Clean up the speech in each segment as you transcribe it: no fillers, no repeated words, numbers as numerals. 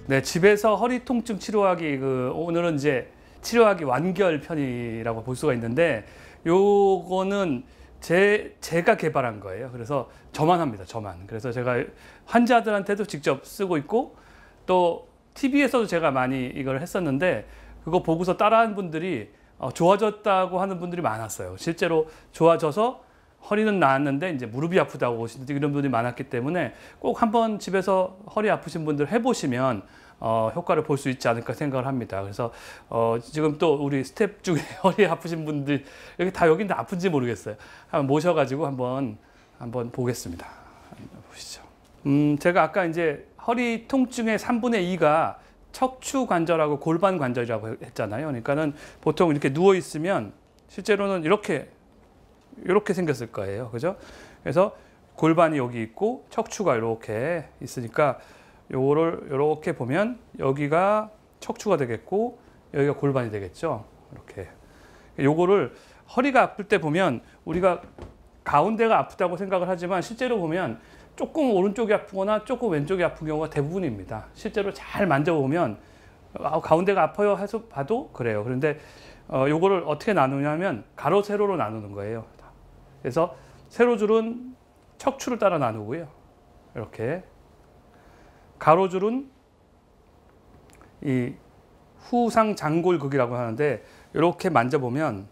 네, 집에서 허리 통증 치료하기 오늘은 이제 치료하기 완결 편이라고 볼 수가 있는데 요거는 제가 개발한 거예요. 그래서 저만 합니다. 저만. 그래서 제가 환자들한테도 직접 쓰고 있고 또 TV에서도 제가 많이 이걸 했었는데 그거 보고서 따라한 분들이 좋아졌다고 하는 분들이 많았어요. 실제로 좋아져서 허리는 나았는데 이제 무릎이 아프다고 오시는 이런 분들이 많았기 때문에 꼭 한번 집에서 허리 아프신 분들 해보시면 효과를 볼 수 있지 않을까 생각을 합니다. 그래서 지금 또 우리 스텝 중에 허리 아프신 분들 여기 다 여기는 아픈지 모르겠어요. 한번 모셔가지고 한번 보겠습니다. 보시죠. 제가 아까 이제 허리 통증의 3분의 2가 척추 관절하고 골반 관절이라고 했잖아요. 그러니까는 보통 이렇게 누워 있으면 실제로는 이렇게 생겼을 거예요. 그죠? 그래서 골반이 여기 있고 척추가 이렇게 있으니까 요거를 이렇게 보면 여기가 척추가 되겠고 여기가 골반이 되겠죠. 이렇게. 요거를 허리가 아플 때 보면 우리가 가운데가 아프다고 생각을 하지만 실제로 보면 조금 오른쪽이 아프거나 조금 왼쪽이 아픈 경우가 대부분입니다. 실제로 잘 만져보면 가운데가 아파요 해서 봐도 그래요. 그런데 요거를 어떻게 나누냐면 가로 세로로 나누는 거예요. 그래서 세로줄은 척추를 따라 나누고요. 이렇게 가로줄은 이 후상 장골극이라고 하는데 이렇게 만져보면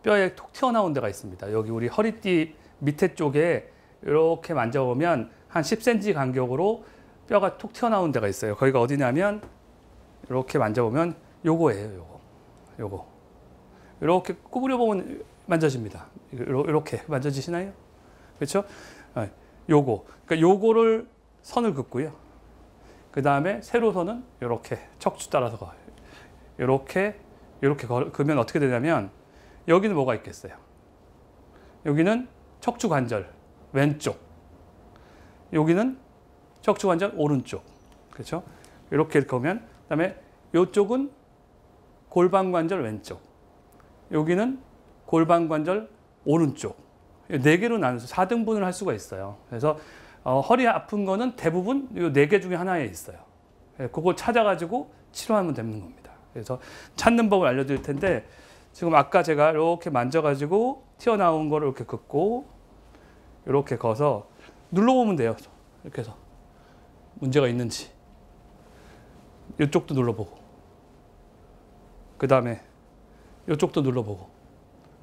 뼈에 톡 튀어나온 데가 있습니다. 여기 우리 허리띠 밑에 쪽에 이렇게 만져보면 한 10cm 간격으로 뼈가 톡 튀어나온 데가 있어요. 거기가 어디냐면 이렇게 만져보면 요거예요. 요거. 이렇게 구부려 보면 만져집니다. 이렇게 만져지시나요? 그렇죠? 요거. 그러니까 요거를 선을 긋고요. 그 다음에 세로선은 이렇게 척추 따라서 이렇게 그으면 어떻게 되냐면 여기는 뭐가 있겠어요? 여기는 척추 관절 왼쪽, 여기는 척추 관절 오른쪽, 그렇죠? 이렇게 그으면 그다음에 이쪽은 골반 관절 왼쪽, 여기는 골반 관절 오른쪽. 4개로 나눠서 4등분을 할 수가 있어요. 그래서 허리 아픈 거는 대부분 이 4개 중에 하나에 있어요. 그거 찾아가지고 치료하면 되는 겁니다. 그래서 찾는 법을 알려드릴 텐데 지금 아까 제가 이렇게 만져가지고 튀어나온 거를 이렇게 긋고 이렇게 거서 눌러보면 돼요. 이렇게 해서 문제가 있는지 이쪽도 눌러보고 그 다음에 이쪽도 눌러보고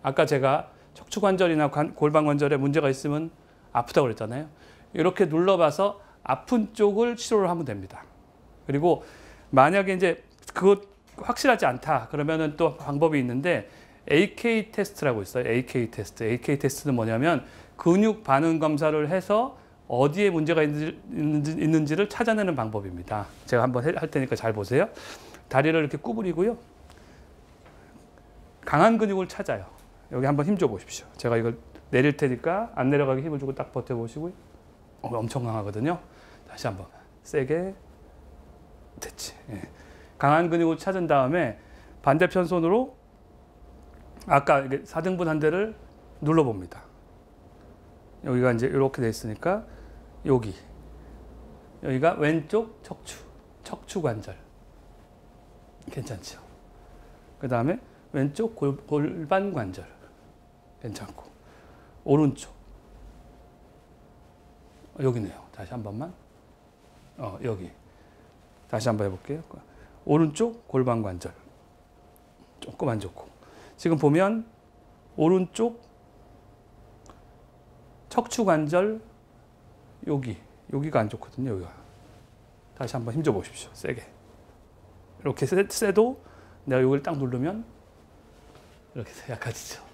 아까 제가 척추관절이나 골반 관절에 문제가 있으면 아프다고 그랬잖아요. 이렇게 눌러봐서 아픈 쪽을 치료를 하면 됩니다. 그리고 만약에 이제 그것 확실하지 않다 그러면은 또 방법이 있는데 AK 테스트라고 있어요. AK 테스트. AK 테스트는 뭐냐면 근육 반응 검사를 해서 어디에 문제가 있는지를 찾아내는 방법입니다. 제가 한번 할 테니까 잘 보세요. 다리를 이렇게 구부리고요. 강한 근육을 찾아요. 여기 한번 힘 줘 보십시오. 제가 이걸 내릴 테니까 안 내려가게 힘을 주고 딱 버텨보시고요. 엄청 강하거든요. 다시 한번 세게. 됐지. 예. 강한 근육을 찾은 다음에 반대편 손으로 아까 4등분 한 대를 눌러봅니다. 여기가 이제 이렇게 돼 있으니까 여기가 왼쪽 척추 관절. 괜찮죠? 그 다음에 왼쪽 골반 관절. 괜찮고. 오른쪽. 여기네요. 다시 한 번만. 여기. 다시 한번 해볼게요. 오른쪽 골반 관절. 조금 안 좋고. 지금 보면 오른쪽 척추 관절 여기가 안 좋거든요. 여기가. 다시 한번 힘줘 보십시오. 세게. 이렇게 세도 내가 여기를 딱 누르면 이렇게 약해지죠.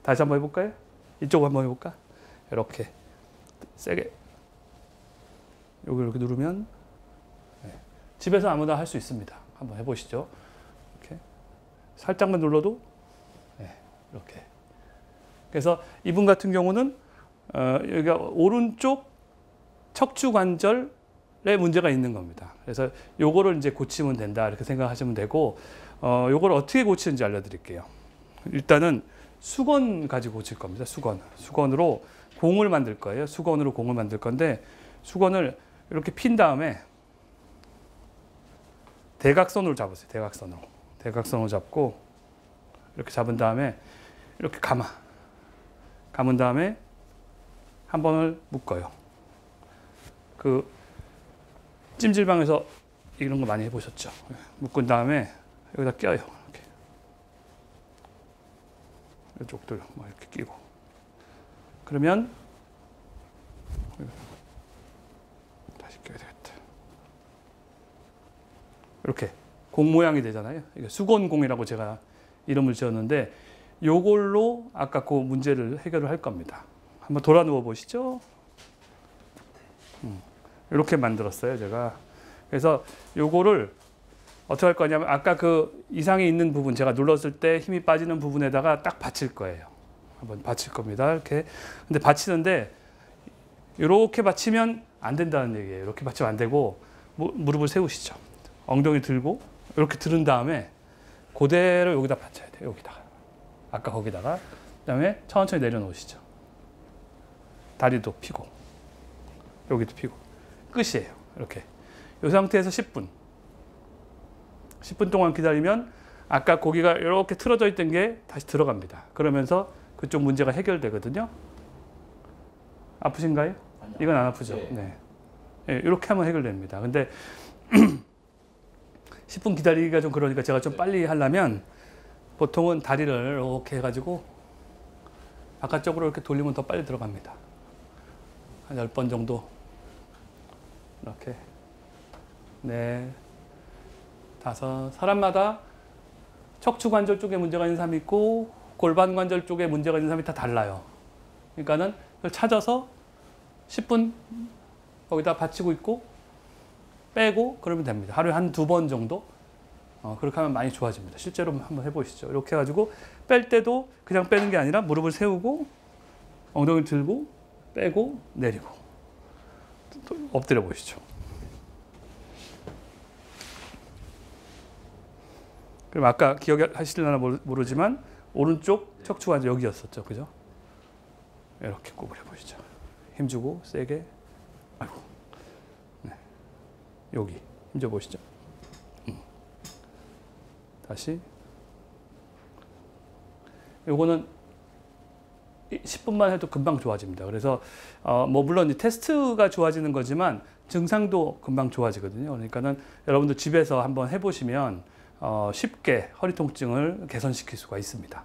다시 한번 해볼까요? 이쪽 한번 해볼까? 이렇게 세게 여기 이렇게 누르면 집에서 아무나 할 수 있습니다. 한번 해보시죠. 이렇게 살짝만 눌러도 이렇게. 그래서 이분 같은 경우는 여기가 오른쪽 척추 관절에 문제가 있는 겁니다. 그래서 요거를 이제 고치면 된다 이렇게 생각하시면 되고 요걸 어떻게 고치는지 알려드릴게요. 일단은 수건 가지고 고칠 겁니다. 수건으로 공을 만들 거예요. 수건으로 공을 만들 건데 수건을 이렇게 핀 다음에 대각선으로 잡으세요. 대각선으로. 대각선으로 잡고 이렇게 잡은 다음에 이렇게 감은 다음에 한 번을 묶어요. 그 찜질방에서 이런 거 많이 해보셨죠? 묶은 다음에 여기다 껴요. 이렇게. 이쪽도 뭐 이렇게 끼고. 그러면 다시 껴야 되겠다. 이렇게 공 모양이 되잖아요. 이게 수건공이라고 제가 이름을 지었는데 요걸로 아까 그 문제를 해결을 할 겁니다. 한번 돌아 누워 보시죠. 이렇게 만들었어요, 제가. 그래서 요거를 어떻게 할 거냐면 아까 그 이상이 있는 부분 제가 눌렀을 때 힘이 빠지는 부분에다가 딱 받칠 거예요. 한번 받칠 겁니다. 이렇게. 근데 받치는데 이렇게 받치면 안 된다는 얘기예요. 이렇게 받치면 안 되고 무릎을 세우시죠. 엉덩이 들고 이렇게 들은 다음에 그대로 여기다 받쳐야 돼요. 여기다가. 아까 거기다가. 그다음에 천천히 내려놓으시죠. 다리도 펴고 여기도 펴고 끝이에요. 이렇게. 이 상태에서 10분 동안 기다리면 아까 고기가 이렇게 틀어져 있던 게 다시 들어갑니다. 그러면서 그쪽 문제가 해결되거든요. 아프신가요? 아니요. 이건 안 아프죠? 네. 네. 네, 이렇게 하면 해결됩니다. 근데 10분 기다리기가 좀 그러니까 제가 좀 빨리 하려면 보통은 다리를 이렇게 해가지고 바깥쪽으로 이렇게 돌리면 더 빨리 들어갑니다. 한 10번 정도. 이렇게. 네. 5. 사람마다 척추관절 쪽에 문제가 있는 사람이 있고 골반관절 쪽에 문제가 있는 사람이 다 달라요. 그러니까는 그걸 찾아서 10분 거기다 받치고 있고 빼고 그러면 됩니다. 하루에 한 2번 정도? 그렇게 하면 많이 좋아집니다. 실제로 한번 해보시죠. 이렇게 해가지고 뺄 때도 그냥 빼는 게 아니라 무릎을 세우고 엉덩이를 들고 빼고 내리고 또 엎드려 보시죠. 그럼 아까 기억하시려나 모르지만 오른쪽 척추관절 여기였었죠. 그죠? 이렇게 구부려 보시죠. 힘주고 세게. 아이고. 네. 여기 힘줘 보시죠. 다시. 요거는 10분만 해도 금방 좋아집니다. 그래서 뭐 물론 테스트가 좋아지는 거지만 증상도 금방 좋아지거든요. 그러니까는 여러분들 집에서 한번 해보시면 쉽게 허리 통증을 개선시킬 수가 있습니다.